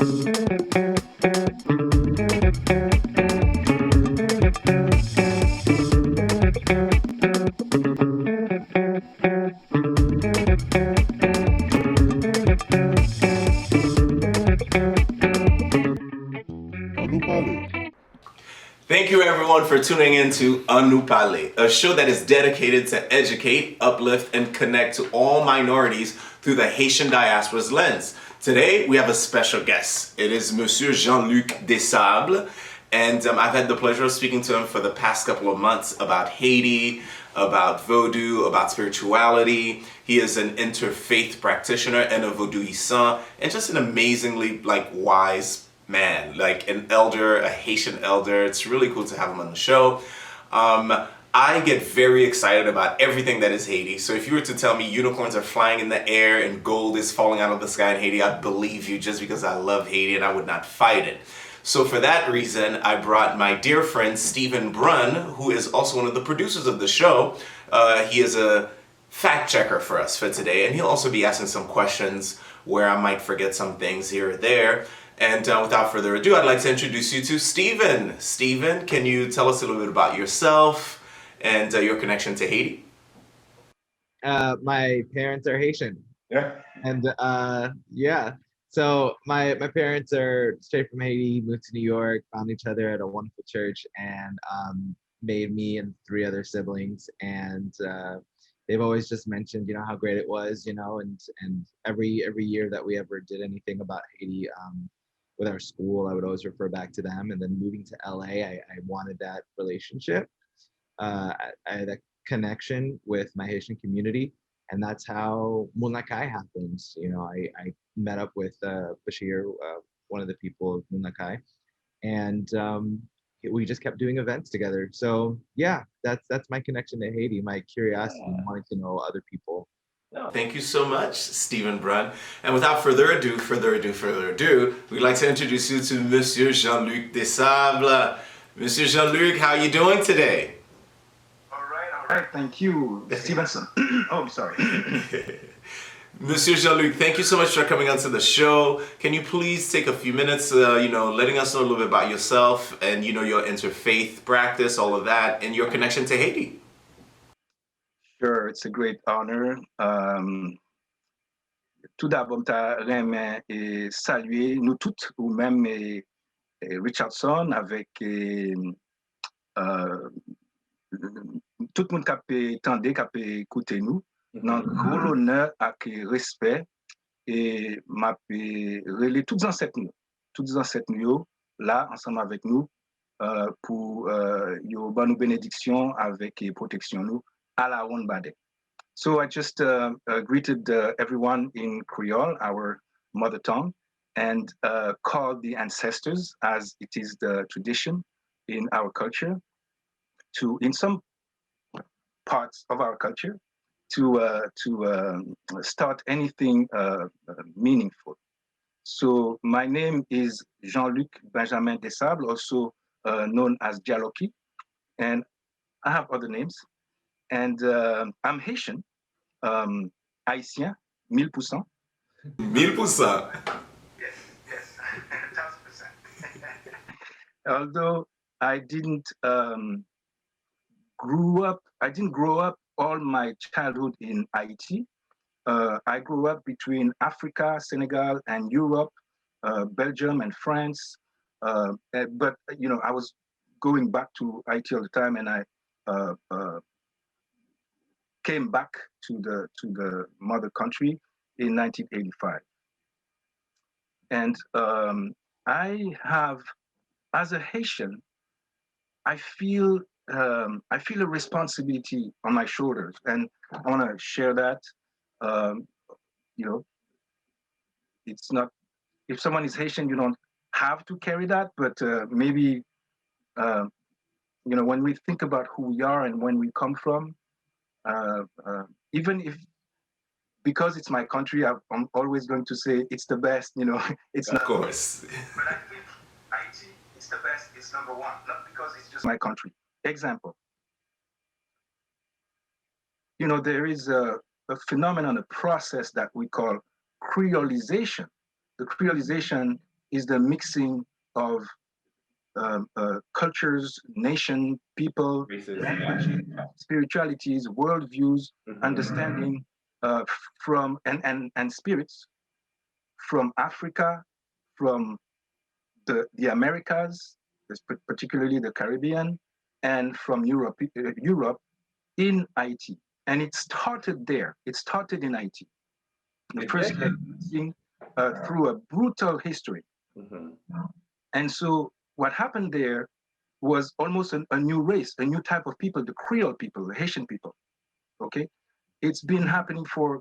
Thank you everyone for tuning in to Palé, a show that is dedicated to educate, uplift, and connect to all minorities through the Haitian diaspora's lens. Today we have a special guest. It is Monsieur Jean-Luc Dessables, and I've had the pleasure of speaking to him for the past couple of months about Haiti, about Vodou, about spirituality. He is an interfaith practitioner and a Vodouisant, and just an amazingly wise man, like an elder, a Haitian elder. It's really cool to have him on the show. I get very excited about everything that is Haiti. So if you were to tell me unicorns are flying in the air and gold is falling out of the sky in Haiti, I'd believe you just because I love Haiti and I would not fight it. So for that reason, I brought my dear friend Stephen Brun, who is also one of the producers of the show. He is a fact checker for us for today, and he'll also be asking some questions where I might forget some things here or there. And without further ado, I'd like to introduce you to Stephen. Stephen, can you tell us a little bit about yourself and your connection to Haiti? My parents are Haitian. Yeah. And yeah, so my parents are straight from Haiti, moved to New York, found each other at a wonderful church, and made me and three other siblings. And they've always just mentioned, how great it was, and every year that we ever did anything about Haiti, with our school, I would always refer back to them. And then moving to LA, I wanted that relationship. I had a connection with my Haitian community, and that's how Moonlakai happens. I met up with Bechir, one of the people of Moonlakai, and we just kept doing events together. So yeah, that's my connection to Haiti, my curiosity, wanting to know other people. Thank you so much, Stephen Brun. And without further ado, we'd like to introduce you to Monsieur Jean-Luc Dessables. Monsieur Jean-Luc, how are you doing today? All right, thank you, Stevenson. Oh, I'm sorry. Monsieur Jean-Luc, thank you so much for coming onto the show. Can you please take a few minutes, letting us know a little bit about yourself and, your interfaith practice, all of that, and your connection to Haiti? Sure, it's a great honor. Tout d'abord, j'aimerais saluer nous toutes, ou même Richardson, avec tout le monde qui a tendé, qui a écouté nous. Dans gros l'honneur et respect, et m'a relé toutes les ancêtres nous, là, ensemble avec nous, pour yo bonne bénédiction avec protection nous. So I just greeted everyone in Creole, our mother tongue, and called the ancestors, as it is the tradition in our culture, in some parts of our culture, to start anything meaningful. So my name is Jean-Luc Benjamin Dessables, also known as Djalóki, and I have other names. And I'm Haitian, Haitien, 1000%. 1000%. Yes, 1000%. Although I didn't grow up all my childhood in Haiti. I grew up between Africa, Senegal, and Europe, Belgium, and France. But I was going back to Haiti all the time, and I came back to the mother country in 1985. And I have, as a Haitian, I feel a responsibility on my shoulders, and I want to share that. It's not, if someone is Haitian, you don't have to carry that, but maybe when we think about who we are and when we come from, even if, because it's my country, I'm always going to say it's the best, it's of not. course. But I think Haiti, it's the best, it's number one, not because it's just my country. Example, there is a phenomenon, a process that we call creolization. The creolization is the mixing of cultures, nation, people, languages, spiritualities, worldviews, understanding from and spirits from Africa, from the Americas, particularly the Caribbean, and from Europe in IT. And it started there. It started in IT. The first thing through a brutal history. And so what happened there was almost a new race, a new type of people, the Creole people, the Haitian people. Okay, it's been happening for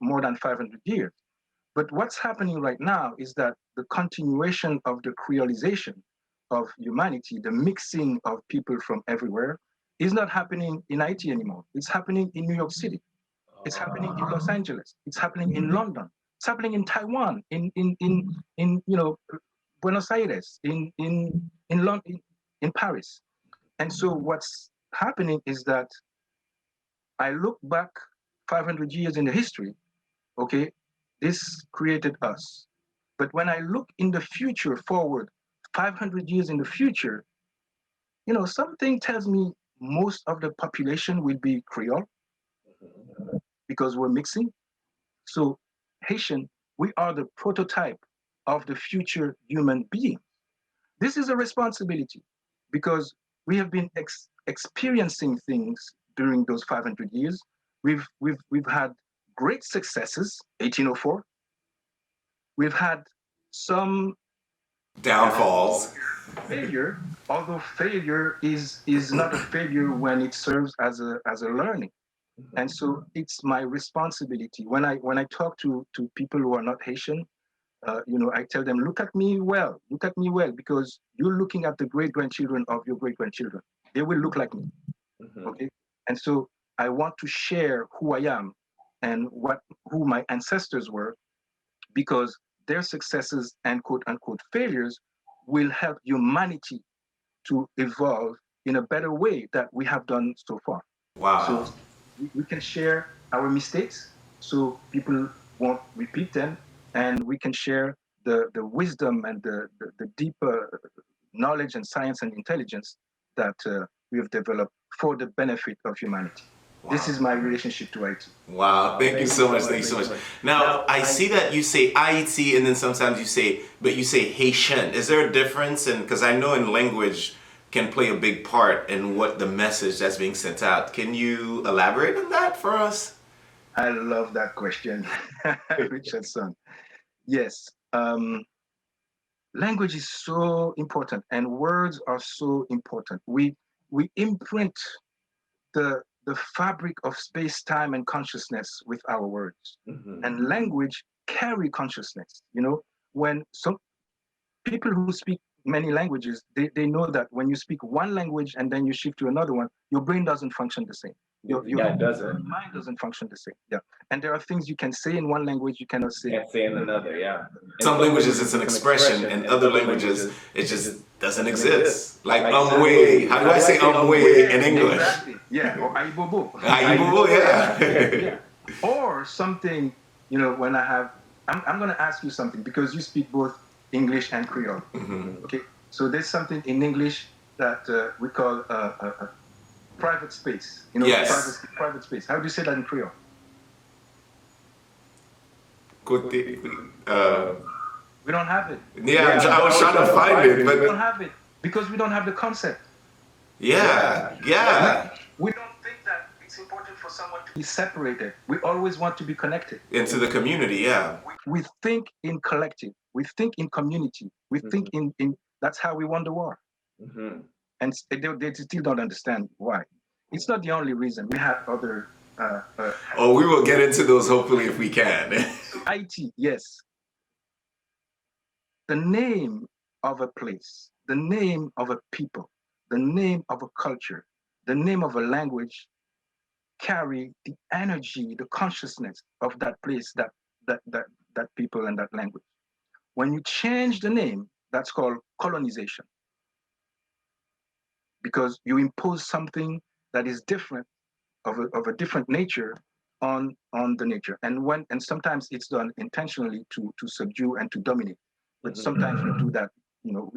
more than 500 years. But what's happening right now is that the continuation of the creolization of humanity, the mixing of people from everywhere, is not happening in Haiti anymore. It's happening in New York City. It's happening in Los Angeles. It's happening in London. It's happening in Taiwan, in Buenos Aires, in London, in Paris. And so what's happening is that I look back 500 years in the history, okay, this created us. But when I look in the future forward, 500 years in the future, something tells me most of the population will be Creole because we're mixing. So Haitian, we are the prototype of the future human being. This is a responsibility because we have been experiencing things during those 500 years. We've had great successes, 1804. We've had some downfalls, failure, although failure is not a failure when it serves as a learning. And so it's my responsibility when I talk to people who are not Haitian. I tell them, look at me well, because you're looking at the great-grandchildren of your great-grandchildren. They will look like me, okay? And so I want to share who I am and who my ancestors were, because their successes and quote-unquote failures will help humanity to evolve in a better way that we have done so far. Wow. So we can share our mistakes so people won't repeat them, and we can share the wisdom and the deeper knowledge and science and intelligence that we have developed for the benefit of humanity. Wow. This is my relationship to IT. Wow, thank you so much. Thank you so much. Now, I see that you say IT and then sometimes you say Haitian. Is there a difference? And because I know in language can play a big part in what the message that's being sent out. Can you elaborate on that for us? I love that question, Richardson. Yes, language is so important and words are so important. We imprint the fabric of space, time, and consciousness with our words. And language carry consciousness. When some people who speak many languages, they know that when you speak one language and then you shift to another one, your brain doesn't function the same. Your mind doesn't function the same. Yeah. And there are things you can say in one language you cannot say in another. Yeah. Some languages it's an expression, and other languages it just doesn't exist. Like way. How do I say way in English? Exactly. Yeah. Or iebobo. Iebobo, yeah. Or something, when I'm going to ask you something because you speak both English and Creole. Okay, so there's something in English that we call a private space. Yes. Private space. How do you say that in Creole? We don't have it. Yeah, I was trying to find it, but we don't have it because we don't have the concept. Yeah. We don't think that it's important for someone to be separated. We always want to be connected into the community. Yeah. We think in collective. We think in community. We think in that's how we won the war. And they still don't understand why. It's not the only reason. We have other... we will get into those hopefully if we can. IT, yes. The name of a place, the name of a people, the name of a culture, the name of a language carry the energy, the consciousness of that place, that people and that language. When you change the name, that's called colonization. Because you impose something that is different, of a different nature on the nature. And sometimes it's done intentionally to subdue and to dominate. but sometimes we do that,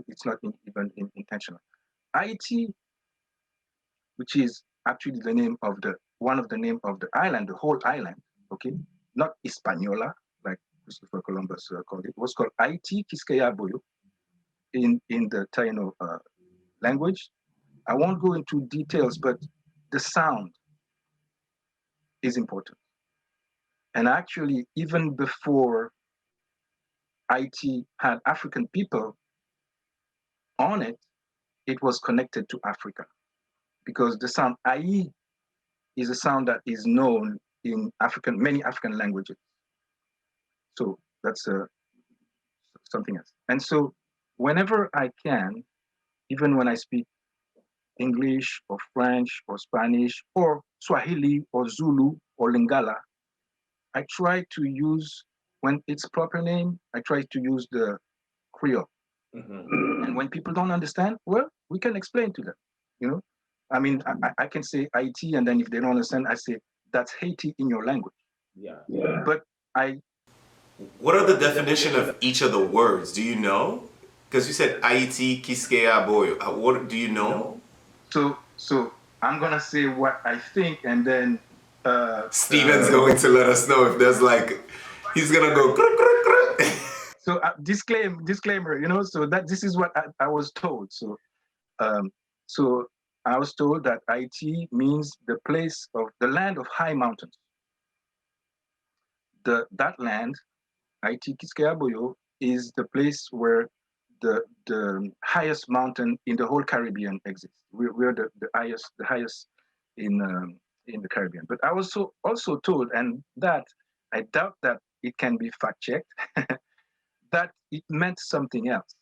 it's not even intentional. Haiti, which is actually the name of one of the name of the island, the whole island, okay? Not Hispaniola, like Christopher Columbus called it. It was called Haiti Quisqueya Boyo in the Taino language. I won't go into details, but the sound is important. And actually, even before Haiti had African people on it, it was connected to Africa, because the sound ai is a sound that is known in many African languages. So that's something else. And so whenever I can, even when I speak English or French or Spanish or Swahili or Zulu or Lingala, I try to use, when it's proper name, I try to use the Creole. And when people don't understand, well, we can explain to them, I mean, I can say Haiti, and then if they don't understand, I say, that's Haiti in your language. Yeah. But What are the definition of each of the words? Do you know? Because you said Haiti, Quisqueya, Boyo. What do you know? So I'm gonna say what I think, and then Steven's going to let us know if there's he's gonna go. So disclaimer, so that this is what I was told. So I was told that Haiti means the place of the land of high mountains. That land, Haiti Quisqueya Boyo, is the place where the highest mountain in the whole Caribbean exists. We're the highest in the Caribbean. But I was also told, and that I doubt that it can be fact checked, that it meant something else.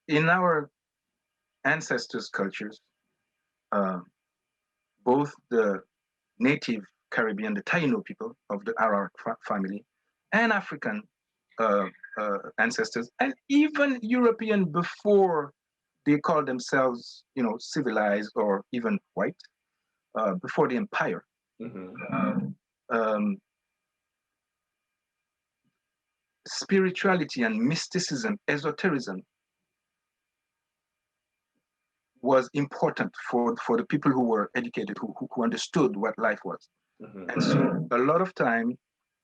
In our ancestors' cultures, both the native Caribbean, the Taino people of the Arawak family, and African ancestors, and even European before they called themselves, civilized or even white, before the empire. Spirituality and mysticism, esotericism, was important for the people who were educated, who understood what life was. And so a lot of time,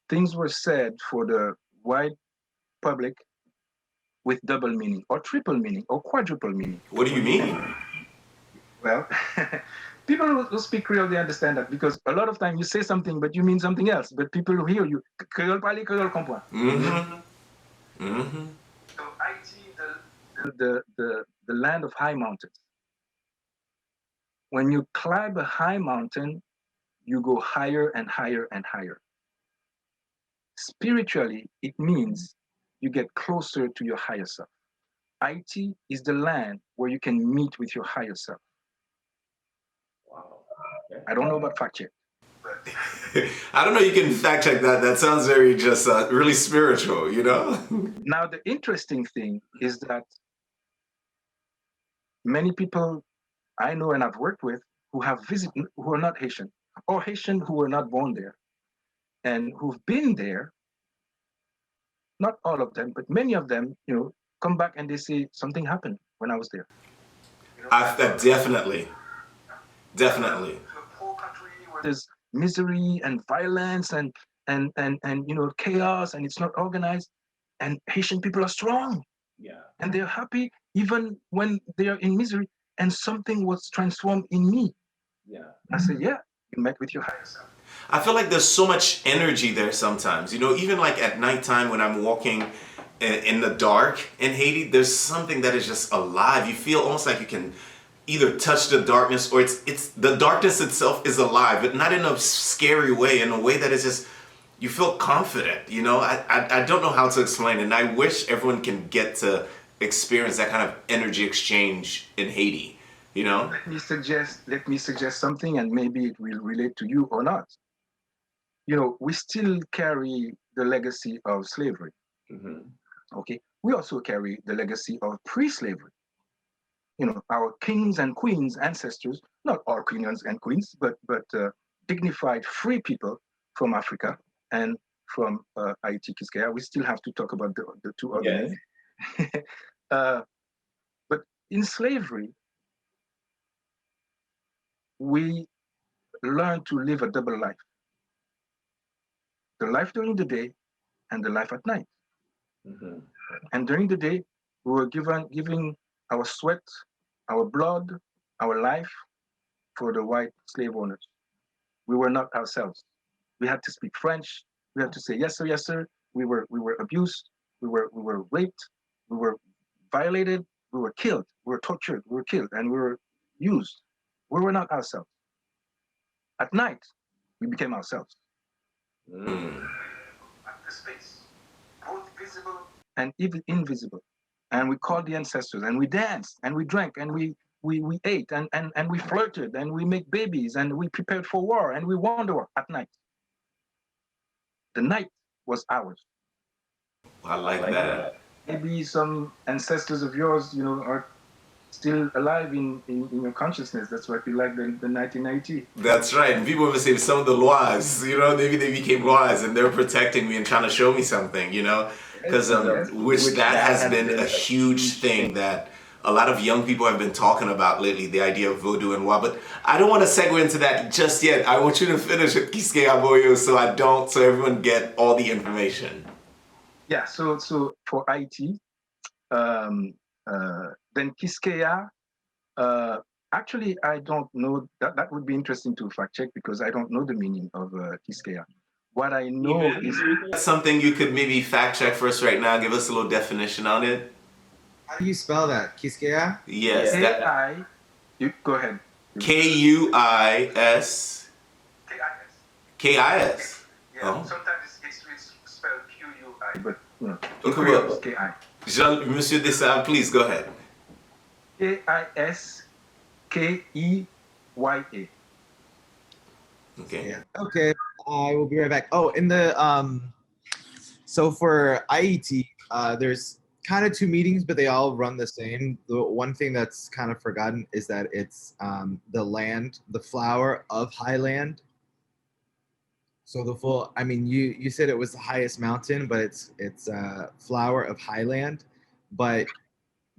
things were said for the wide public with double meaning, or triple meaning, or quadruple meaning. What do you mean? Well, people who speak Creole, they understand that, because a lot of time you say something, but you mean something else. But people who hear you, Creole parler, Creole comprend. So Haiti, the land of high mountains. When you climb a high mountain, you go higher and higher and higher. Spiritually, it means you get closer to your higher self. Haiti is the land where you can meet with your higher self. Wow. I don't know about fact check. I don't know. You can fact check that. That sounds very just really spiritual, Now, the interesting thing is that many people I know and I've worked with who have visited, who are not Haitian, or Haitian who were not born there, and who've been there. Not all of them, but many of them, come back and they say something happened when I was there. Definitely. Definitely. A poor country where there's misery and violence and chaos, and it's not organized, and Haitian people are strong. Yeah. And they're happy even when they are in misery, and something was transformed in me. Yeah. I said, yeah, you met with your higher self. I feel like there's so much energy there sometimes. Even at nighttime when I'm walking in the dark in Haiti, there's something that is just alive. You feel almost like you can either touch the darkness, or it's the darkness itself is alive, but not in a scary way, in a way that is just, you feel confident. I don't know how to explain it, and I wish everyone can get to experience that kind of energy exchange in Haiti. Let me suggest something, and maybe it will relate to you or not. We still carry the legacy of slavery. Okay, we also carry the legacy of pre-slavery. Our kings and queens, ancestors, not all kings and queens, but dignified free people from Africa and from Haiti, Quisqueya. We still have to talk about the two other Yes. names. But in slavery, we learn to live a double life. The life during the day and the life at night. Mhm. And during the day, we were giving our sweat, our blood, our life for the white slave owners. We were not ourselves. We had to speak French. We had to say yes sir, yes sir. We were abused. We were raped. We were violated. We were killed. We were tortured. We were killed, and we were used. We were not ourselves. At night, we became ourselves. Mm. At the space, both visible and even invisible. And we called the ancestors, and we danced, and we drank, and we ate, and we flirted, and we make babies, and we prepared for war, and we wander at night. The night was ours. I like that. Maybe some ancestors of yours, are still alive in your consciousness. That's what we like the 1990. That's right. And people would say some of the laws, maybe they became laws and they're protecting me and trying to show me something, because which that has been a huge thing that a lot of young people have been talking about lately, the idea of Vodou and Voodoo. But I don't want to segue into that just yet. I want you to finish with Quisqueya Boyo so everyone get all the information. Yeah, so for IT, then Quisqueya, actually, I don't know, that would be interesting to fact check because I don't know the meaning of Quisqueya. What I know is... That's something you could maybe fact check for us right now, give us a little definition on it. How do you spell that? Quisqueya? Yes. K-I, you go ahead. K-U-I-S. K-I-S. K-I-S. Yeah, Oh. sometimes it's spelled Q-U-I, but Okay, Creole is K-I. Monsieur Dessables, please go ahead. K-I-S-K-E-Y-A. Okay. Yeah. Okay. I will be right back. Oh, in the so for IET, there's kind of two meetings, but they all run the same. The one thing that's kind of forgotten is that it's the flower of highland. So you said it was the highest mountain, but it's flower of highland, but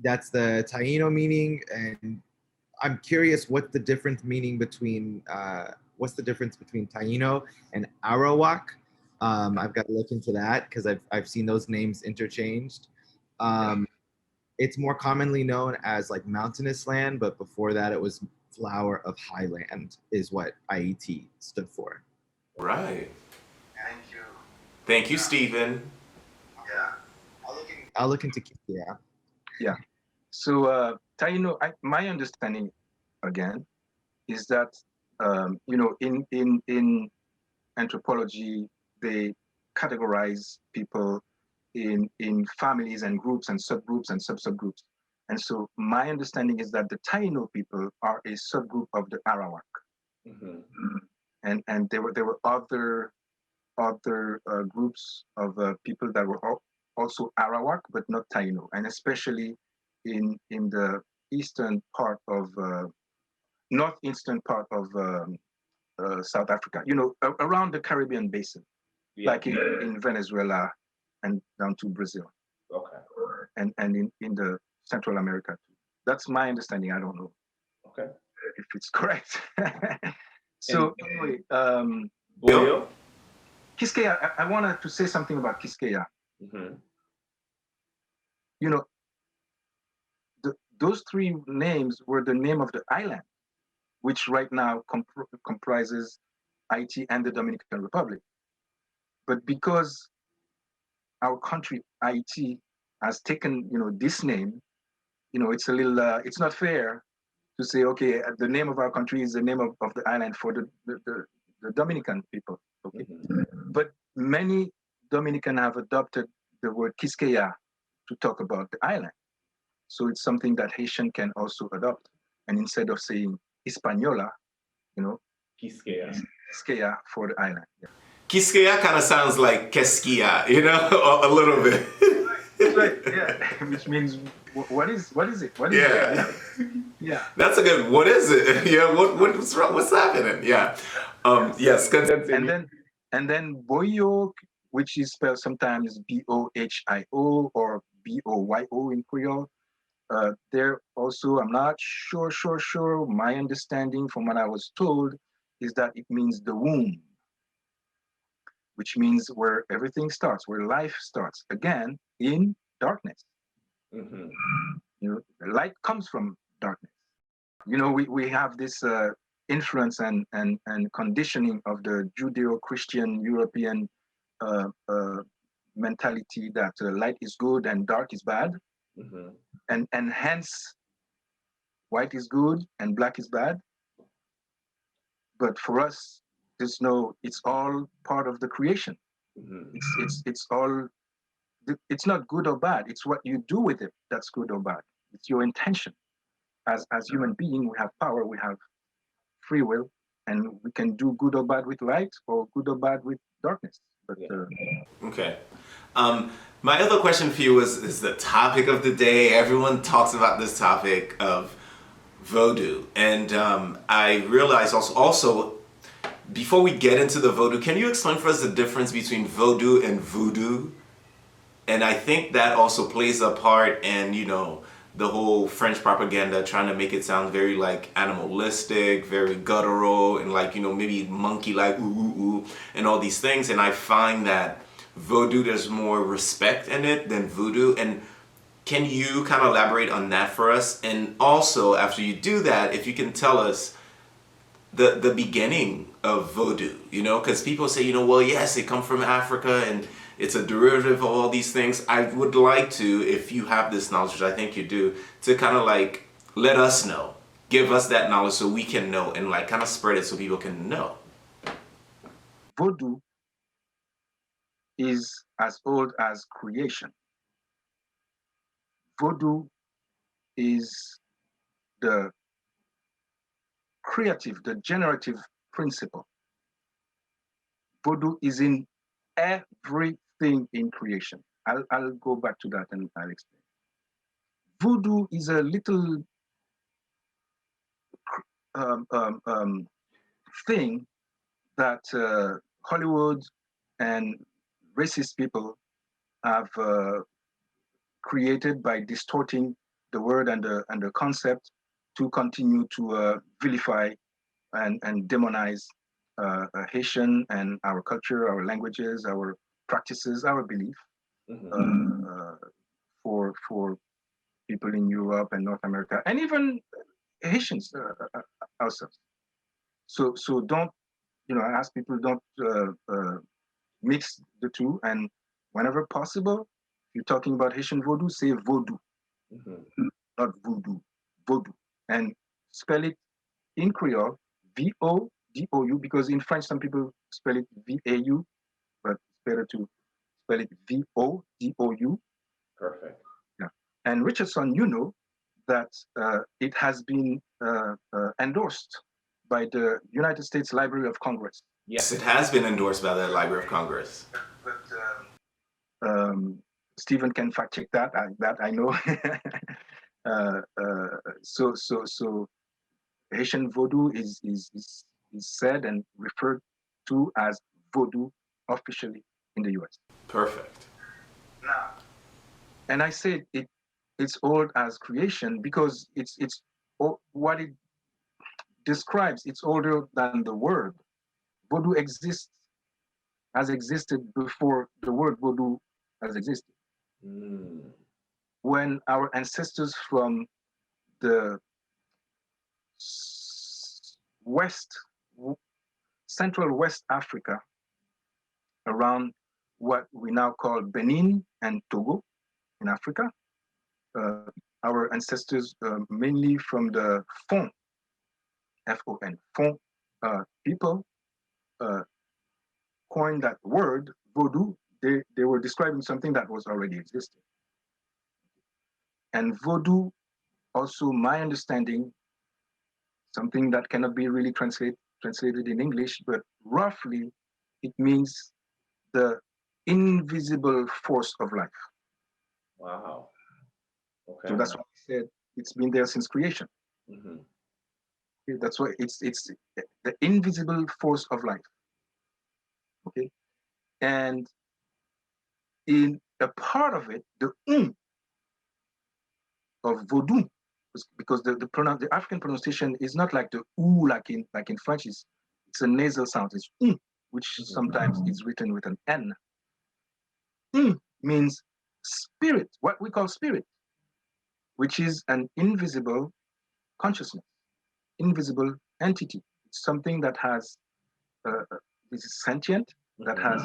that's the Taino meaning. And I'm curious what's the difference between Taino and Arawak. I've got to look into that because I've seen those names interchanged. It's more commonly known as like mountainous land, but before that it was flower of highland is what IET stood for. Right. Thank you. Thank you, Stephen. Yeah. I'll look into Quisqueya. Yeah. So Taino, my understanding again is that in anthropology they categorize people in families and groups and subgroups and subgroups. And so my understanding is that the Taino people are a subgroup of the Arawak. Mm-hmm. And there were other groups of people that were also Arawak, but not Taino, and especially in the eastern part of northeastern part of South Africa. Around the Caribbean basin, like in Venezuela and down to Brazil. Okay. And in the Central America too. That's my understanding. I don't know. Okay. If it's correct. So anyway, Boyo? Quisqueya, I wanted to say something about Quisqueya. Mm-hmm. Those three names were the name of the island, which right now comprises Haiti and the Dominican Republic. But because our country, Haiti, has taken, this name, it's a little, it's not fair to say, okay, the name of our country is the name of the island for the Dominican people. Okay, but many Dominican have adopted the word Quisqueya to talk about the island. So it's something that Haitian can also adopt. And instead of saying Hispaniola, Quisqueya for the island. Yeah. Quisqueya kind of sounds like Keskia, a little bit. Right, yeah. Which means, what is it? What is it? Yeah. That's a good, what is it? Yeah, what's wrong? What's happening? Yeah. Yes, continue. And then Boyo, which is spelled sometimes Bohio or Boyo in Creole. There also, I'm not sure. My understanding from what I was told is that it means the womb, which means where everything starts, where life starts, again, in darkness. Mm-hmm. You know, light comes from darkness. You know, we have this influence and conditioning of the Judeo-Christian European mentality that light is good and dark is bad. Mm-hmm. And hence white is good and black is bad. But for us, there's no, it's all part of the creation. Mm-hmm. It's all, it's not good or bad. It's what you do with it that's good or bad. It's your intention. As human beings, we have power, we have free will, and we can do good or bad with light or good or bad with darkness. But Okay. My other question for you is the topic of the day. Everyone talks about this topic of Vodou, and I realize also before we get into the Vodou, can you explain for us the difference between Vodou and Voodoo? And I think that also plays a part in, you know, the whole French propaganda trying to make it sound very like animalistic, very guttural, and like, you know, maybe monkey like ooh ooh ooh and all these things. And I find that Vodou, there's more respect in it than Voodoo. And can you kind of elaborate on that for us? And also, after you do that, if you can tell us the beginning of Vodou, you know, because people say, you know, well, yes, it comes from Africa and it's a derivative of all these things. I would like to, if you have this knowledge, which I think you do, to kind of like let us know, give us that knowledge so we can know and like kind of spread it so people can know. Vodou is as old as creation. Vodou is the creative, the generative principle. Vodou is in everything in creation. I'll go back to that and I'll explain. Voodoo is a little thing that Hollywood and racist people have created by distorting the word and the concept to continue to vilify and demonize Haitian and our culture, our languages, our practices, our belief for people in Europe and North America, and even Haitians ourselves. So don't, you know, I ask people don't mix the two, and whenever possible, if you're talking about Haitian Vodou, say Vodou, not Voodoo, Vodou, and spell it in Creole, Vodou, because in French some people spell it Vau, but it's better to spell it Vodou. Perfect. Yeah. And Richardson, you know that it has been endorsed by the United States Library of Congress. Yes, it has been endorsed by the Library of Congress. But Stephen can fact check that. I know. So Haitian Vodou is said and referred to as Vodou officially in the U.S. Perfect. Now, and I said it's old as creation because it's what it describes. It's older than the word. Vodou has existed before the word Vodou has existed. When our ancestors from the Central West Africa, around what we now call Benin and Togo in Africa, our ancestors, mainly from the Fon, F-O-N, Fon people, coined that word, Vodou. They were describing something that was already existing. And Vodou, also my understanding, something that cannot be really translated in English, but roughly it means the invisible force of life. Wow. Okay. So that's why I said it's been there since creation. Okay, that's why it's the invisible force of life. Okay, and in a part of it, the of Vodou, because the African pronunciation is not like the oo like in French. It's a nasal sound. It's which sometimes is written with an N. Means spirit, what we call spirit, which is an invisible consciousness, invisible entity. It's something that has is sentient, that has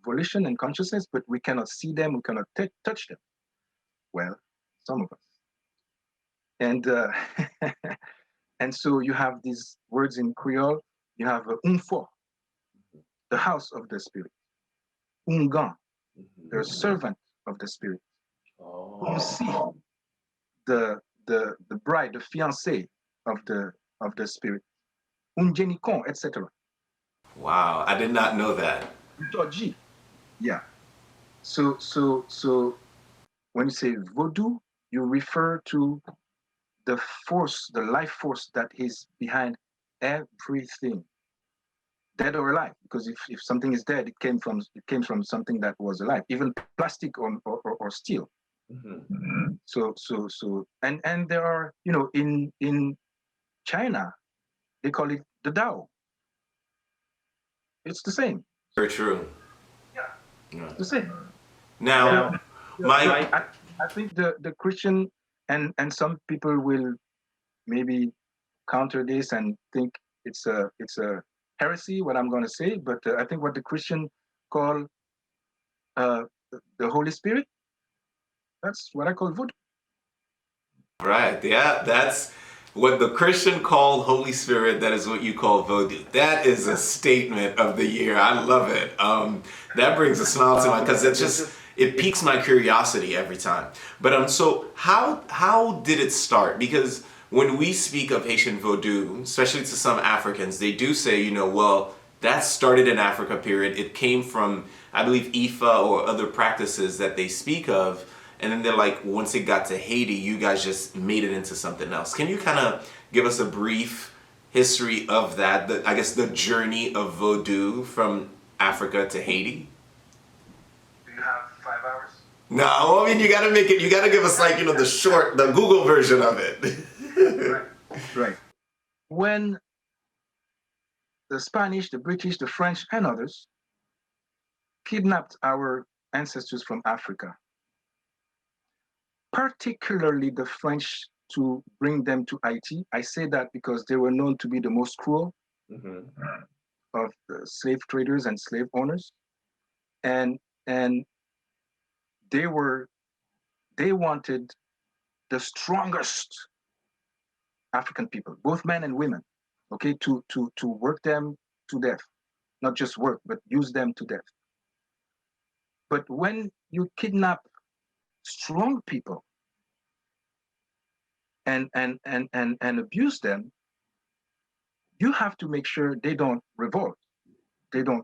volition and consciousness, but we cannot see them, we cannot touch them. Well, some of us. And and so you have these words in Creole. You have unfo, the house of the spirit. Ungan, the servant of the spirit. Unsi, the bride, the fiancée of the spirit. Unjenikon, etc. Wow, I did not know that. Utoji, yeah. So when you say Vodou, you refer to the force, the life force that is behind everything, dead or alive. Because if something is dead, it came from something that was alive, even plastic or steel. So and there are, in China, they call it the Tao. It's the same. Very true. Yeah, it's the same. Now, I think the Christian and some people will maybe counter this and think it's a heresy what I'm going to say, but I think what the Christian call the Holy Spirit, that's what I call Vodou. right, yeah, that's what the Christian called Holy Spirit. That is what you call Vodou. That is a statement of the year. I love it. That brings a smile to my, because it piques my curiosity every time. But so how did it start? Because when we speak of Haitian Vodou, especially to some Africans, they do say, well, that started in Africa, period. It came from, I believe, Ifa or other practices that they speak of. And then they're like, once it got to Haiti, you guys just made it into something else. Can you kind of give us a brief history of that, I guess the journey of Vodou from Africa to Haiti? Do you have 5 hours? No, I mean, you gotta give us like, the Google version of it. Right. When the Spanish, the British, the French, and others kidnapped our ancestors from Africa, particularly the French, to bring them to Haiti. I say that because they were known to be the most cruel of the slave traders and slave owners. And they wanted the strongest African people, both men and women, okay, to work them to death. Not just work, but use them to death. But when you kidnap strong people and abuse them, you have to make sure they don't revolt, they don't,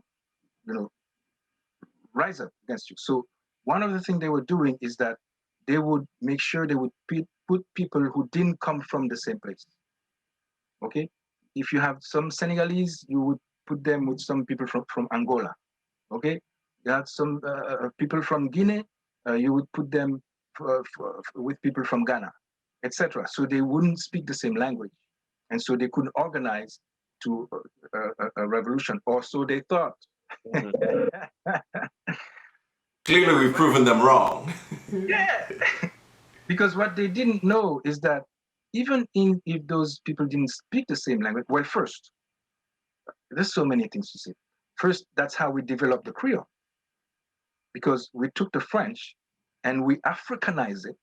rise up against you. So one of the things they were doing is that they would make sure they would put people who didn't come from the same place. Okay, if you have some Senegalese, you would put them with some people from Angola. Okay, you have some people from Guinea, you would put them with people from Ghana, etc. So they wouldn't speak the same language, and so they couldn't organize to a revolution, or so they thought. Clearly, we've proven them wrong. Yeah, because what they didn't know is that even if those people didn't speak the same language, well, first, there's so many things to say. First, that's how we developed the Creole, because we took the French and we Africanized it.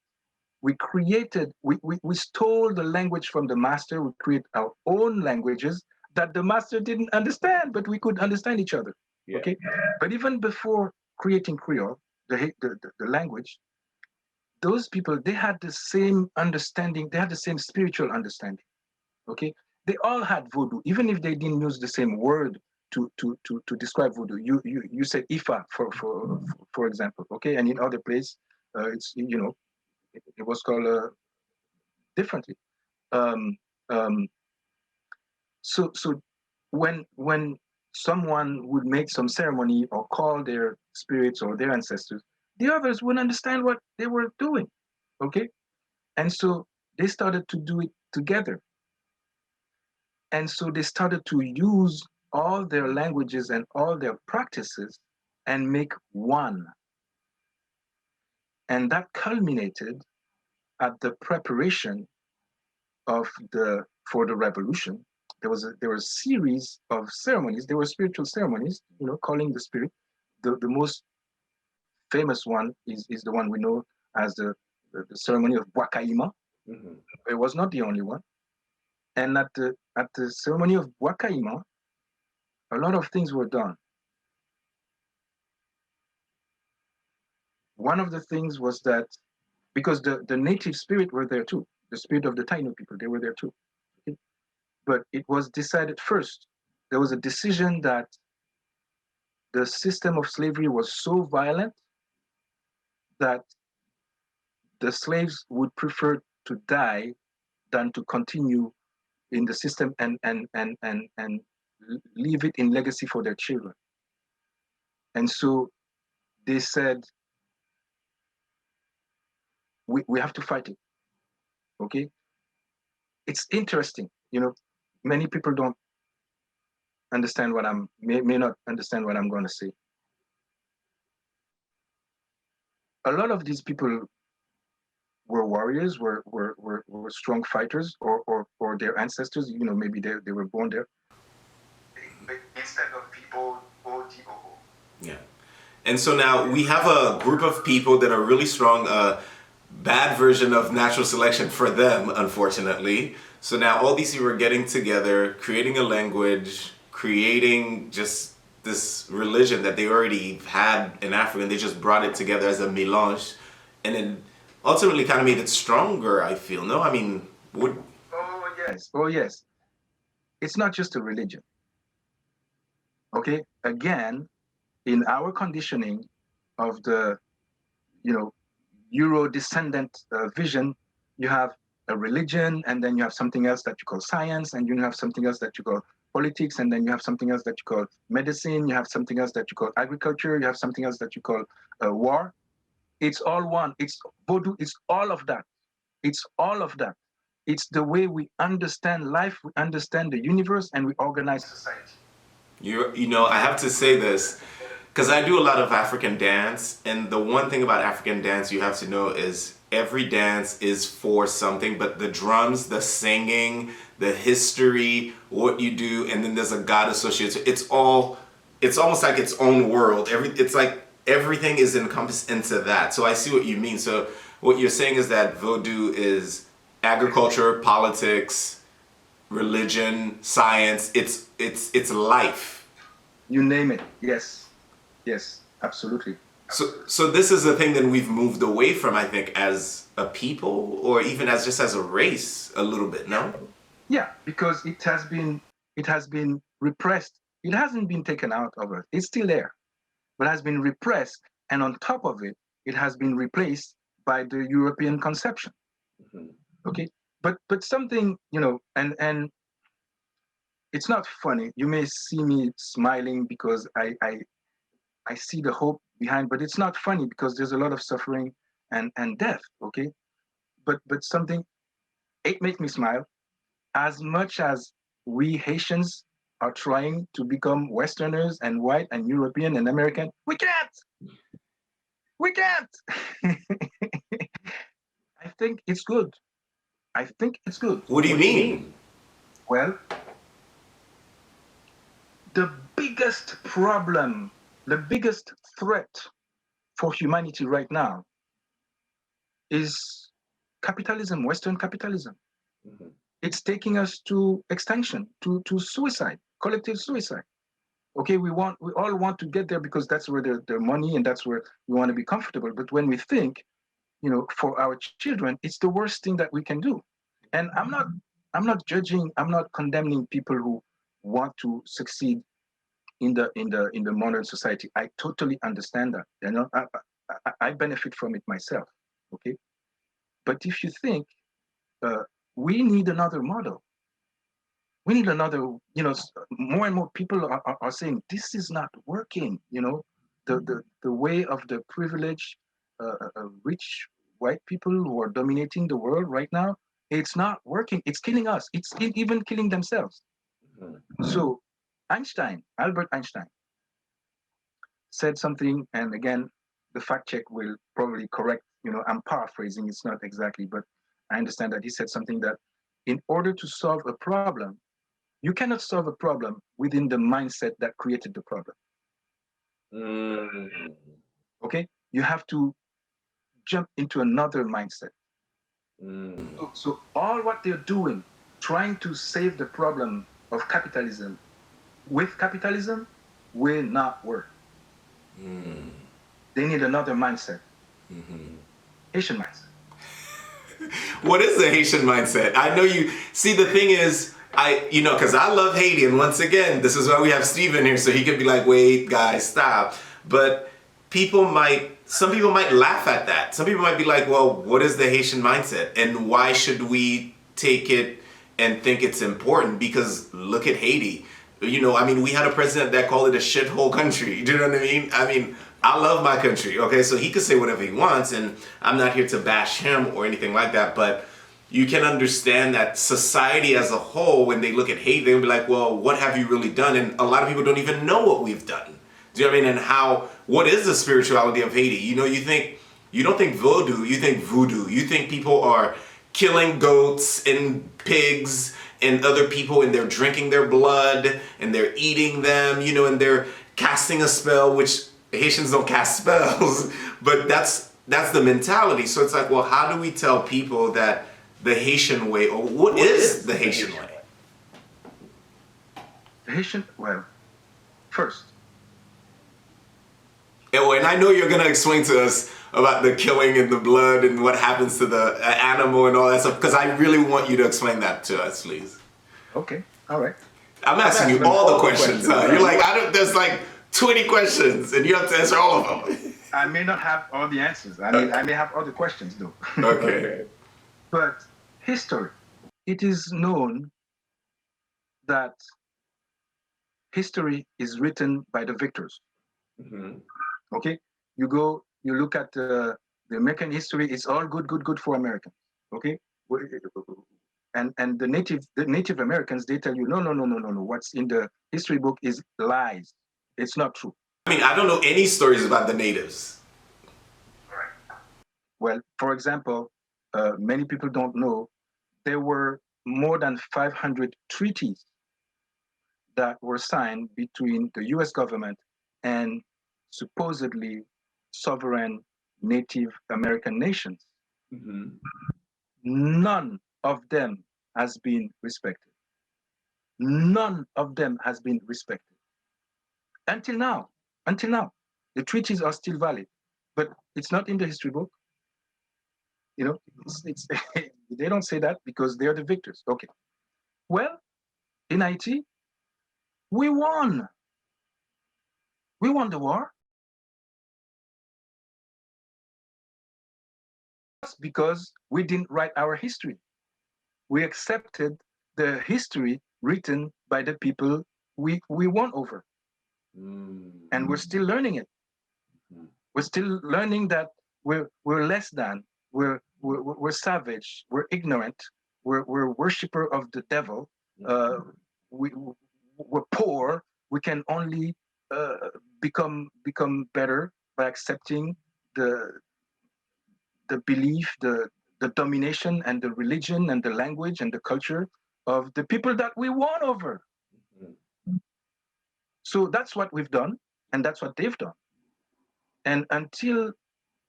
We created, we stole the language from the master. We create our own languages that the master didn't understand, but we could understand each other. Yeah. Okay, but even before creating Creole, the language, those people, they had the same understanding. They had the same spiritual understanding. Okay, they all had Vodou, even if they didn't use the same word to describe Vodou. You said Ifa for example. Okay, and in other places, it's it was called differently. So when someone would make some ceremony or call their spirits or their ancestors, the others wouldn't understand what they were doing. Okay? And so they started to do it together. And so they started to use all their languages and all their practices and make one. And that culminated at the preparation for the revolution. There was a series of ceremonies. There were spiritual ceremonies, calling the spirit. The most famous one is the one we know as the ceremony of Wakaima. Mhm. It was not the only one. And at the ceremony of Wakaima, a lot of things were done. One of the things was that because the native spirit were there too, the spirit of the Taino people, they were there too. But it was decided first, there was a decision that the system of slavery was so violent that the slaves would prefer to die than to continue in the system and leave it in legacy for their children. And so they said, we have to fight it. Okay? It's interesting, many people don't understand may not understand what I'm going to say. A lot of these people were warriors, were strong fighters, or their ancestors, maybe they were born there. Instead of people, Vodou. Yeah. And so now we have a group of people that are really strong, bad version of natural selection for them, unfortunately. So now all these people are getting together, creating a language, creating just this religion that they already had in Africa, and they just brought it together as a mélange, and then ultimately kind of made it stronger, I feel. No? I mean, would... Oh, yes. Oh, yes. It's not just a religion. Okay? Again, in our conditioning of the, Euro-descendant vision, you have a religion, and then you have something else that you call science, and you have something else that you call politics, and then you have something else that you call medicine, you have something else that you call agriculture, you have something else that you call war. It's all one. It's Vodou. It's all of that. It's all of that. It's the way we understand life, we understand the universe, and we organize society. I have to say this because I do a lot of African dance, and the one thing about African dance you have to know is every dance is for something, but the drums, the singing, the history, what you do, and then there's a god associated. It's almost like its own world. It's like everything is encompassed into that. So I see what you mean. So what you're saying is that Vodou is agriculture, politics, religion, science. It's life. You name it. Yes. Yes, absolutely. So this is the thing that we've moved away from, I think, as a people, or even as just as a race, a little bit. No. Yeah, because it has been repressed. It hasn't been taken out of us. It's still there, but has been repressed, and on top of it, it has been replaced by the European conception. Mm-hmm. Okay, but something, and it's not funny. You may see me smiling because I see the hope behind, but it's not funny because there's a lot of suffering and death. Okay, but something, it makes me smile. As much as we Haitians are trying to become Westerners and white and European and American, we can't. We can't. I think it's good. I think it's good. What do you mean? Well, the biggest problem, the biggest threat for humanity right now is capitalism, Western capitalism. Mm-hmm. It's taking us to extinction, to suicide, collective suicide. Okay, we all want to get there because that's where their money and that's where we want to be comfortable. But when we think, for our children, it's the worst thing that we can do. And I'm not judging, I'm not condemning people who want to succeed in the modern society. I totally understand that. I benefit from it myself. Okay, but if you think we need another model, We need another, more and more people are saying this is not working, the way of the privileged, rich white people who are dominating the world right now, it's not working. It's killing us. It's even killing themselves. So Albert Einstein, said something, and again, the fact check will probably correct, I'm paraphrasing, it's not exactly, but I understand that he said something that in order to solve a problem, you cannot solve a problem within the mindset that created the problem. Okay? You have to jump into another mindset. So all what they're doing, trying to save the problem of capitalism with capitalism, will not work. They need another mindset. Haitian mindset. What is the Haitian mindset? I know you see, the thing is, because I love Haiti, and once again, this is why we have Steven here, so he could be like, wait, guys, stop. But some people might laugh at that. Some people might be like, well, what is the Haitian mindset? And why should we take it and think it's important? Because look at Haiti. We had a president that called it a shithole country. Do you know what I mean? I love my country, okay? So he could say whatever he wants, and I'm not here to bash him or anything like that, but you can understand that society as a whole, when they look at Haiti, they'll be like, well, what have you really done? And a lot of people don't even know what we've done. Do you know what I mean? And what is the spirituality of Haiti? You don't think Vodou, you think voodoo. You think people are killing goats and pigs and other people, and they're drinking their blood, and they're eating them, and they're casting a spell, which Haitians don't cast spells, but that's the mentality. So it's like, well, how do we tell people that the Haitian way, or what is the Haitian way? The Haitian, well, first. And I know you're going to explain to us about the killing and the blood and what happens to the animal and all that stuff, because I really want you to explain that to us, please. Okay, all right. I'm asking you all the questions. You're like, there's like 20 questions, and you have to answer all of them. I may not have all the answers. I may have other questions, though. Okay. But history, it is known that history is written by the victors. Okay? You look at the American history, it's all good for Americans. Okay? And the Native Americans, they tell you, no. What's in the history book is lies. It's not true. I don't know any stories about the natives. Well, for example, many people don't know there were more than 500 treaties that were signed between the US government and supposedly sovereign Native American nations. None of them has been respected. None of them has been respected. Until now. The treaties are still valid, but it's not in the history book. It's they don't say that because they're the victors. Okay. Well, in Haiti, we won. We won the war. Because we didn't write our history. We accepted the history written by the people we won over. And we're still learning it. We're still learning that we're less than, we're savage, we're ignorant, we're worshiper of the devil, we're poor. We can only become better by accepting the belief, the domination and the religion and the language and the culture of the people that we won over. So that's what we've done, and that's what they've done. And until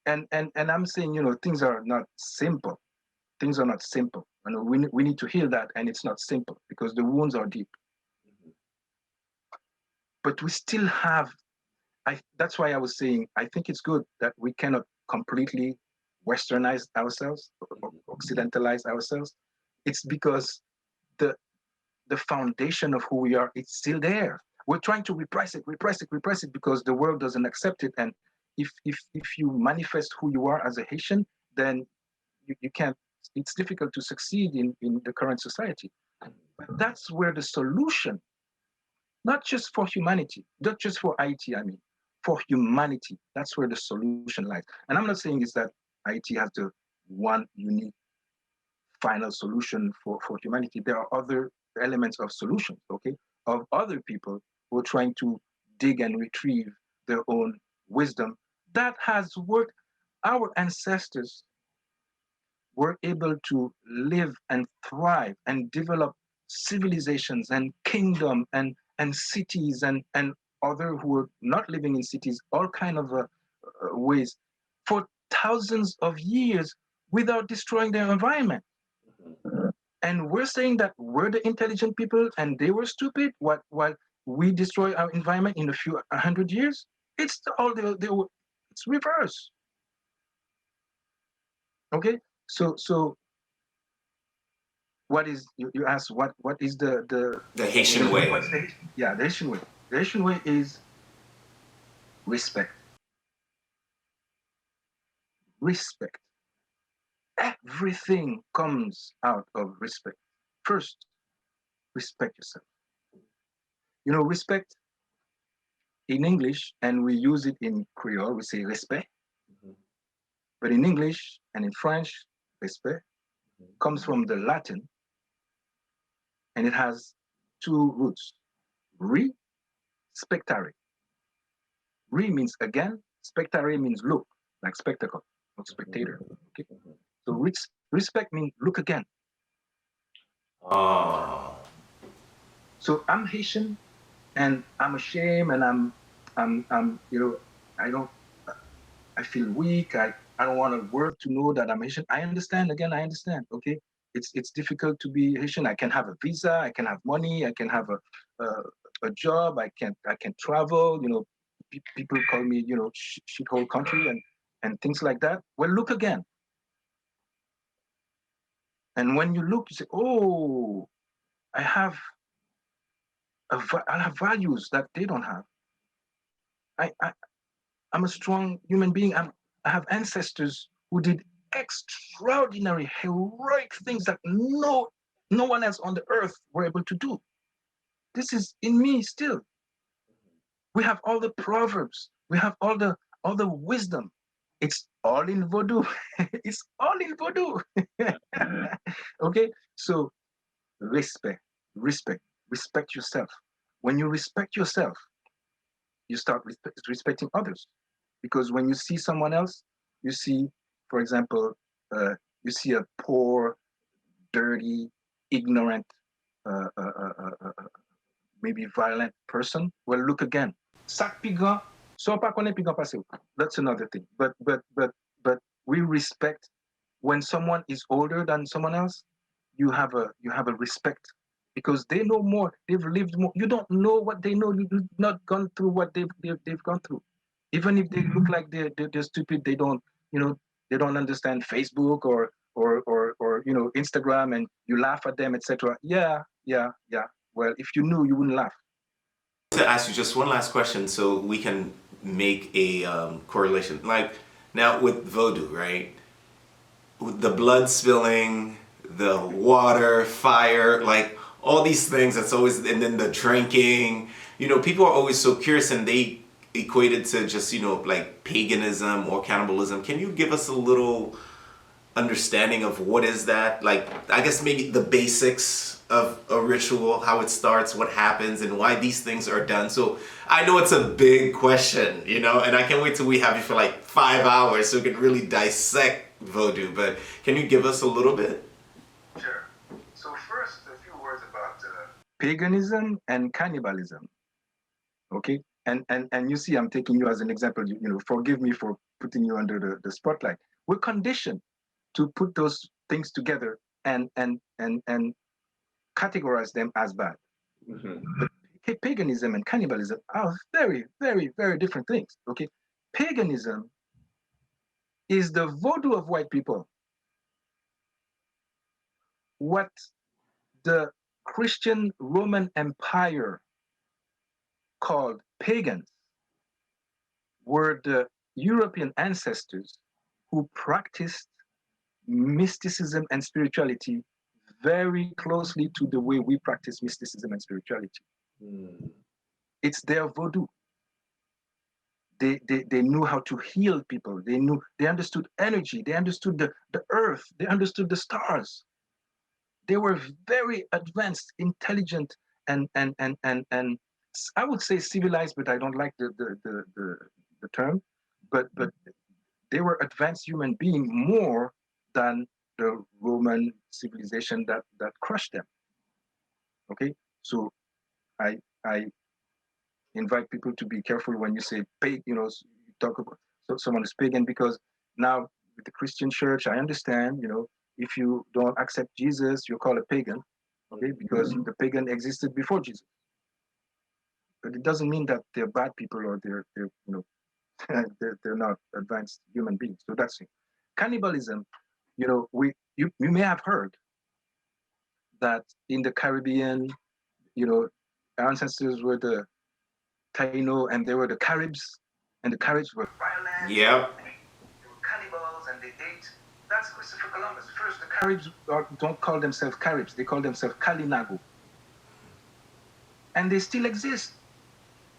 and I'm saying, things are not simple. Things are not simple. We need to hear that, and it's not simple because the wounds are deep. But we still have. That's why I was saying I think it's good that we cannot completely Westernize ourselves, Occidentalize ourselves. It's because the foundation of who we are, it's still there. We're trying to repress it because the world doesn't accept it. And if you manifest who you are as a Haitian, then you can't. It's difficult to succeed in the current society. But that's where the solution, not just for humanity, not just for Haiti, I mean, for humanity, that's where the solution lies. And I'm not saying is that Haiti has the one unique final solution for humanity. There are other elements of solutions, okay, of other people who are trying to dig and retrieve their own wisdom that has worked. Our ancestors were able to live and thrive and develop civilizations and kingdom and cities and other who were not living in cities, all kind of ways for thousands of years without destroying their environment. And we're saying that we're the intelligent people and they were stupid while we destroy our environment in a few 100 years. It's all it's reverse. Okay, so what is you ask what is The Haitian way. what's the Haitian way? The Haitian way is respect. Respect. Everything comes out of respect. First, respect yourself. You know, respect in English, and we use it in Creole, we say respect. But in English and in French, respect comes from the Latin, and it has two roots. Re, spectare. Re means again, spectare means look, like spectacle, or spectator. Okay? So respect means look again. Oh. So I'm Haitian, and I'm ashamed, and I'm you know, I don't, I feel weak. I don't want the world to know that I'm Haitian. I understand. Again, I understand. Okay, it's difficult to be Haitian. I can have a visa. I can have money. I can have a job. I can travel. You know, people call me shithole country and things like that. Well, look again. And when you look, you say, oh, I have I have values that they don't have. I I'm a strong human being. I have ancestors who did extraordinary, heroic things that no one else on the earth were able to do. This is in me still. We have all the proverbs. We have all the wisdom. It's all in Vodou. It's all in Vodou. Okay, so respect, respect, respect yourself. When you respect yourself, you start respecting others. Because when you see someone else, you see, for example, you see a poor, dirty, ignorant, uh, uh, uh, uh, uh, uh, maybe violent person. Well, look again. Sak pigan, so pa konen pigan pase. That's another thing. But we respect when someone is older than someone else. You have a respect because they know more. They've lived more. You don't know what they know. You've not gone through what they've gone through. Even if they look like they're stupid, they don't they don't understand Facebook or Instagram, and you laugh at them, etc. Yeah. Well, if you knew, you wouldn't laugh. To ask you just one last question so we can make a correlation. Like now with Vodou, right? With the blood spilling, the water, fire, like all these things that's always, and then the drinking, people are always so curious and they equate it to just, like paganism or cannibalism. Can you give us a little understanding of what is that? Like, I guess maybe the basics of a ritual, how it starts, what happens, and why these things are done. So I know it's a big question, and I can't wait till we have you for like 5 hours so we can really dissect Vodou. But can you give us a little bit? Sure. So first, a few words about paganism and cannibalism. Okay, and you see, I'm taking you as an example. Forgive me for putting you under the spotlight. We're conditioned to put those things together and categorize them as bad. But paganism and cannibalism are very, very, very different things. Okay, paganism is the Vodou of white people. What the Christian Roman Empire called pagans were the European ancestors who practiced mysticism and spirituality very closely to the way we practice mysticism and spirituality. It's their Vodou. They knew how to heal people. They understood energy. They understood the earth. They understood the stars. They were very advanced, intelligent, and I would say civilized, but I don't like the term. But they were advanced human beings more than the Roman civilization that crushed them. Okay, so I invite people to be careful when you say pagan. You talk about someone is pagan, because now with the Christian church, I understand. If you don't accept Jesus, you're called a pagan. Okay, because the pagan existed before Jesus. But it doesn't mean that they're bad people or they're they're not advanced human beings. So that's it. Cannibalism. You may have heard that in the Caribbean, our ancestors were the Taino and they were the Caribs, and the Caribs were violent. Yep. They were cannibals and they ate. That's Christopher Columbus. First, the Caribs don't call themselves Caribs; they call themselves Kalinago, and they still exist.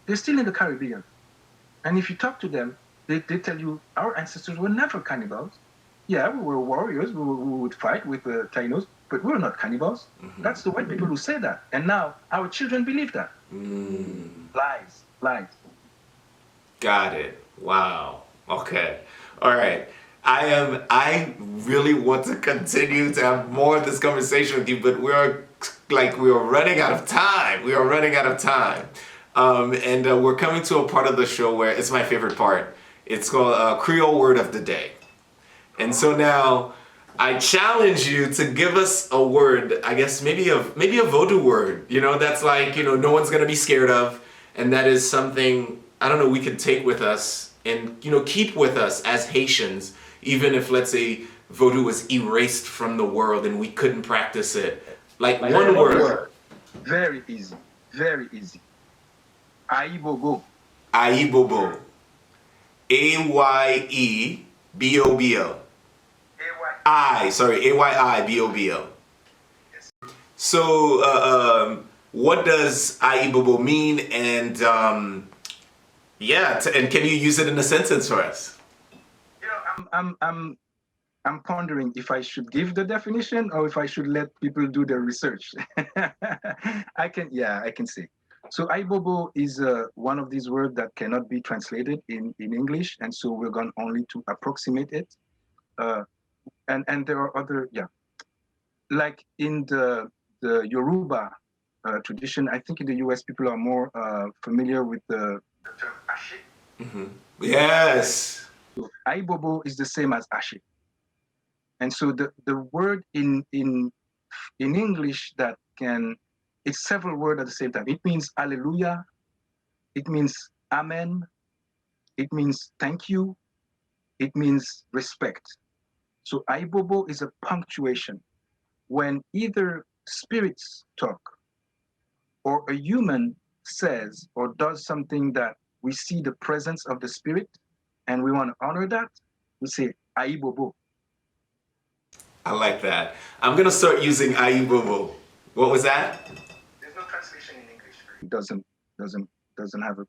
They're still in the Caribbean, and if you talk to them, they tell you our ancestors were never cannibals. Yeah, we were warriors. We would fight with the Tainos, but we were not cannibals. That's the white people who say that, and now our children believe that. Lies. Got it. Wow. Okay. All right. I really want to continue to have more of this conversation with you, but we're running out of time. We are running out of time. And we're coming to a part of the show where it's my favorite part. It's called Creole Word of the Day. And so now I challenge you to give us a word, I guess maybe a Vodou word, that's like, no one's going to be scared of. And that is something, I don't know, we could take with us and, keep with us as Haitians, even if, let's say, Vodou was erased from the world and we couldn't practice it. Like one word. Very easy. Very easy. Iebobo. Iebobo. A-Y-E-B-O-B-O. A-Y-I-B-O-B-O. Yes. So, what does iebobo mean? And, and can you use it in a sentence for us? I'm pondering if I should give the definition or if I should let people do their research. I can say. So iebobo is one of these words that cannot be translated in English, and so we're going only to approximate it. And there are other, like in the Yoruba tradition. I think in the US people are more familiar with the term ashe. Yes. So iebobo is the same as ashe. And so the word in English that it's several words at the same time. It means hallelujah. It means amen. It means thank you. It means respect. So iebobo is a punctuation. When either spirits talk or a human says or does something that we see the presence of the spirit and we want to honor that, we say iebobo. I like that. I'm going to start using iebobo. What was that? There's no translation in English. It doesn't have an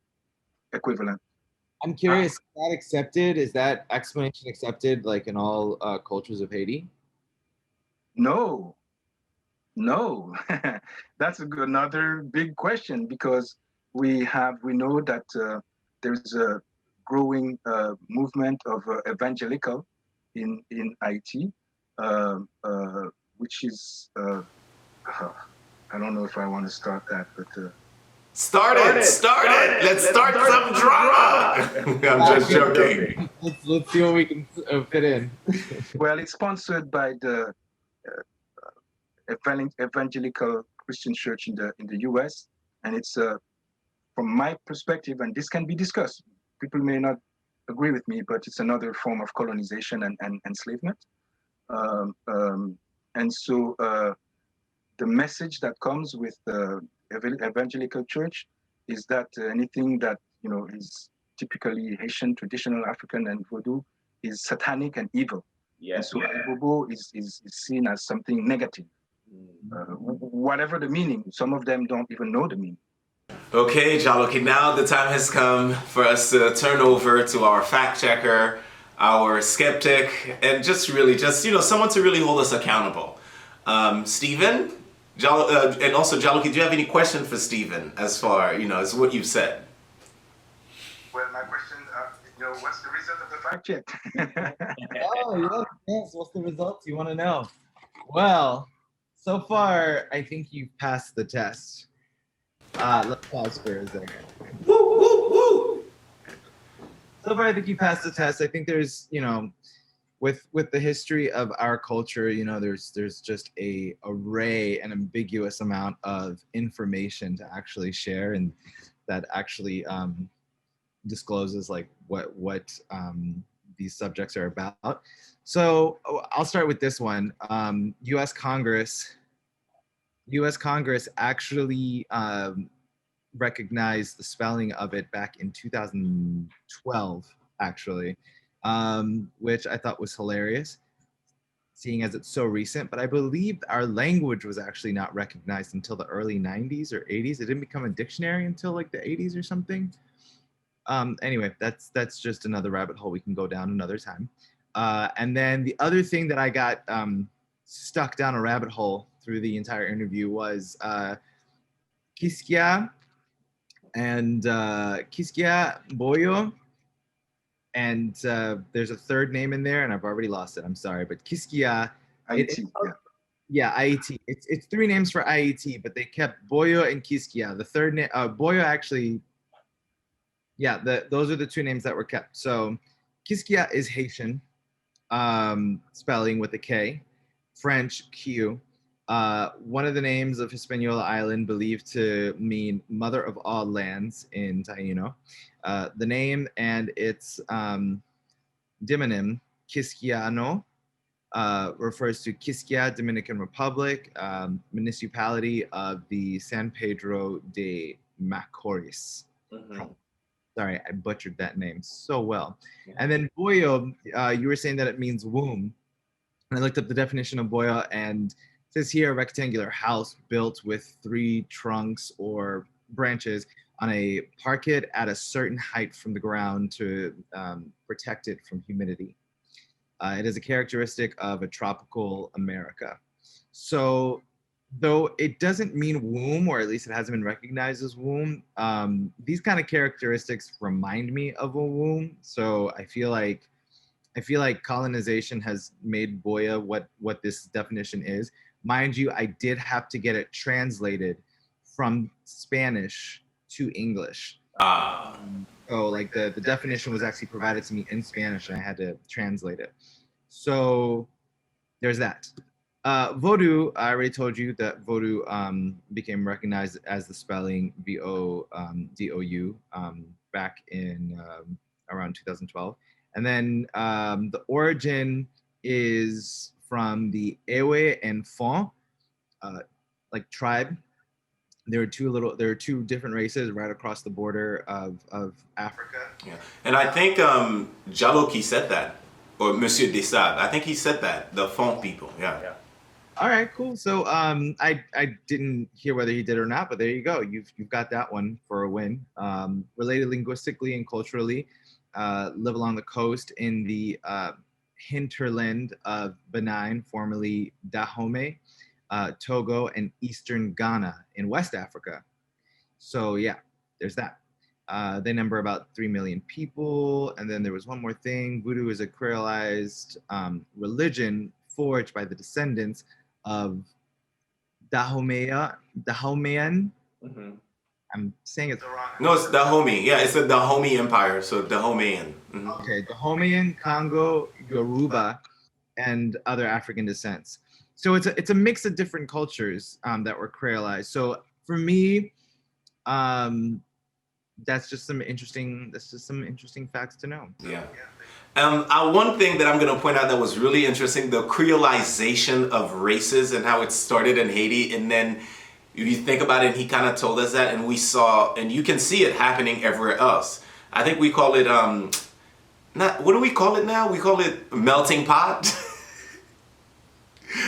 equivalent. I'm curious, is that accepted? Is that explanation accepted like in all cultures of Haiti? No. That's another big question, because we know that there's a growing movement of evangelical in Haiti, which is I don't know if I want to start that, but Start it. Let's start some drama. I'm just joking. Let's see what we can fit in. Well, it's sponsored by the evangelical Christian church in the US, and it's from my perspective, and this can be discussed. People may not agree with me, but it's another form of colonization and enslavement. And so the message that comes with the evangelical church is that anything that is typically Haitian, traditional African, and Vodou is satanic and evil. Yes. And so iebobo is seen as something negative. whatever the meaning. Some of them don't even know the meaning. Okay, Djalóki, now the time has come for us to turn over to our fact checker, our skeptic, and just someone to really hold us accountable. Stephen, and also Djalóki, do you have any question for Stephen as far, as what you've said? Well, my question, what's the result of the fact check? Oh, yes. What's the results you want to know? Well, so far, I think you've passed the test. Let's pause for a second. Woo, woo, woo! So far, I think you passed the test. I think there's, with the history of our culture, there's just a array and ambiguous amount of information to actually share, and that actually discloses like what these subjects are about. So I'll start with this one. U.S. Congress actually recognized the spelling of it back in 2012, actually, which I thought was hilarious, seeing as it's so recent. But I believe our language was actually not recognized until the early 90s or 80s. It didn't become a dictionary until like the 80s or something. Anyway, that's just another rabbit hole we can go down another time. And then the other thing that I got stuck down a rabbit hole through the entire interview was Kiskia and Kiskia Boyo. And there's a third name in there, and I've already lost it. I'm sorry, but Kiskia. Haiti, yeah, IET. It's three names for IET, but they kept Boyo and Kiskia. The third name, Boyo actually. Yeah, those are the two names that were kept. So Kiskia is Haitian, spelling with a K, French Q. One of the names of Hispaniola Island believed to mean mother of all lands in Taino. The name and its demonym, Quisquiano, refers to Quisquia, Dominican Republic, municipality of the San Pedro de Macorís. Mm-hmm. Sorry, I butchered that name so well. And then boyo, you were saying that it means womb. And I looked up the definition of boyo, and it says here a rectangular house built with 3 trunks or branches on a parquet at a certain height from the ground to protect it from humidity. It is a characteristic of a tropical America. So though it doesn't mean womb, or at least it hasn't been recognized as womb, these kind of characteristics remind me of a womb. So I feel like colonization has made boya what this definition is. Mind you, I did have to get it translated from Spanish to English. So like the definition was actually provided to me in Spanish, and I had to translate it. So there's that. Vodou, I already told you that Vodou became recognized as the spelling VODOU back in around 2012. And then the origin is from the Ewe and Fon, like tribe. There are two different races right across the border of Africa. Yeah, and I think Djalóki said that, or Monsieur Dessables. I think he said that, the Fon people. Yeah. All right, cool. So I didn't hear whether he did or not, but there you go. You've got that one for a win. Related linguistically and culturally, live along the coast in the hinterland of Benin, formerly Dahomey, Togo, and eastern Ghana in West Africa. So yeah, there's that. They number about 3 million people. And then there was one more thing. Voodoo is a creolized religion forged by the descendants of Dahomeyan. Mm-hmm. I'm saying it wrong. No, it's Dahomey. Yeah, it's the Dahomey Empire, so Dahomeyan. Mm-hmm. Okay, Dahomeyan, Congo, Yoruba, and other African descents. So it's a mix of different cultures that were creolized. So for me, that's just some interesting facts to know. Yeah. One thing that I'm going to point out that was really interesting, the creolization of races and how it started in Haiti. And then if you think about it, and he kind of told us that, and we saw, and you can see it happening everywhere else. I think we call it, what do we call it now? We call it melting pot.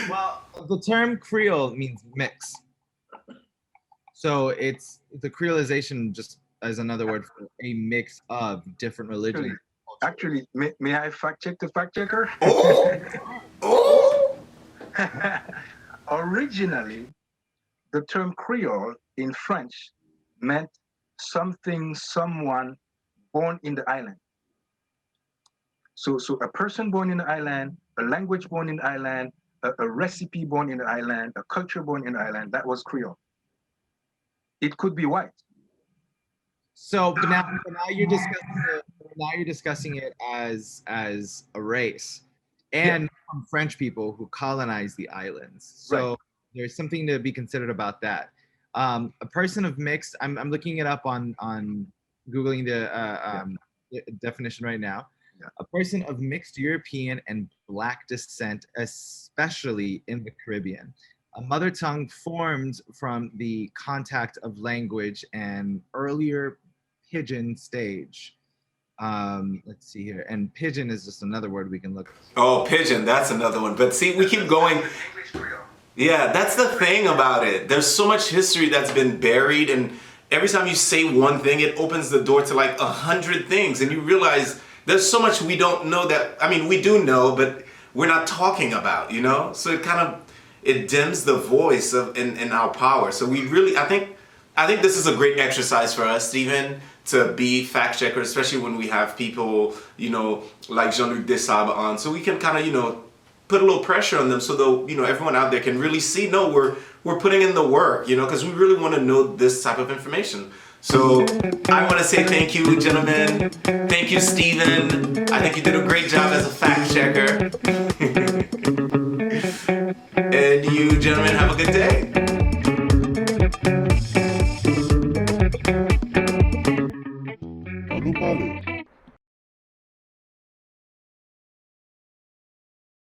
Well, the term Creole means mix. So it's the creolization, just as another word for a mix of different religions. Actually, may I fact check the fact checker? Oh! Originally, the term Creole in French meant someone born in the island. So a person born in the island, a language born in the island, a recipe born in the island, a culture born in the island, that was Creole. It could be white. So, but now you're discussing it. Now you're discussing it as a race, and from French people who colonized the islands. So there's something to be considered about that. A person of mixed. I'm looking it up on googling the definition right now. Yeah. A person of mixed European and Black descent, especially in the Caribbean. A mother tongue formed from the contact of language and earlier pidgin stage. Let's see here. And pidgin is just another word we can look. Oh, pidgin, that's another one. But see, we keep going. Yeah, that's the thing about it. There's so much history that's been buried, and every time you say one thing, it opens the door to like 100 things, and you realize there's so much we don't know that, I mean, we do know, but we're not talking about, you know? So it dims the voice in our power. So we really, I think this is a great exercise for us, Stephen, to be fact checkers, especially when we have people, you know, like Jean-Luc Dessables on. So we can kind of, you know, put a little pressure on them so though, you know, everyone out there can really see, no, we're putting in the work, you know, because we really want to know this type of information. So I want to say thank you, gentlemen. Thank you, Stephen. I think you did a great job as a fact checker. And you, gentlemen, have a good day.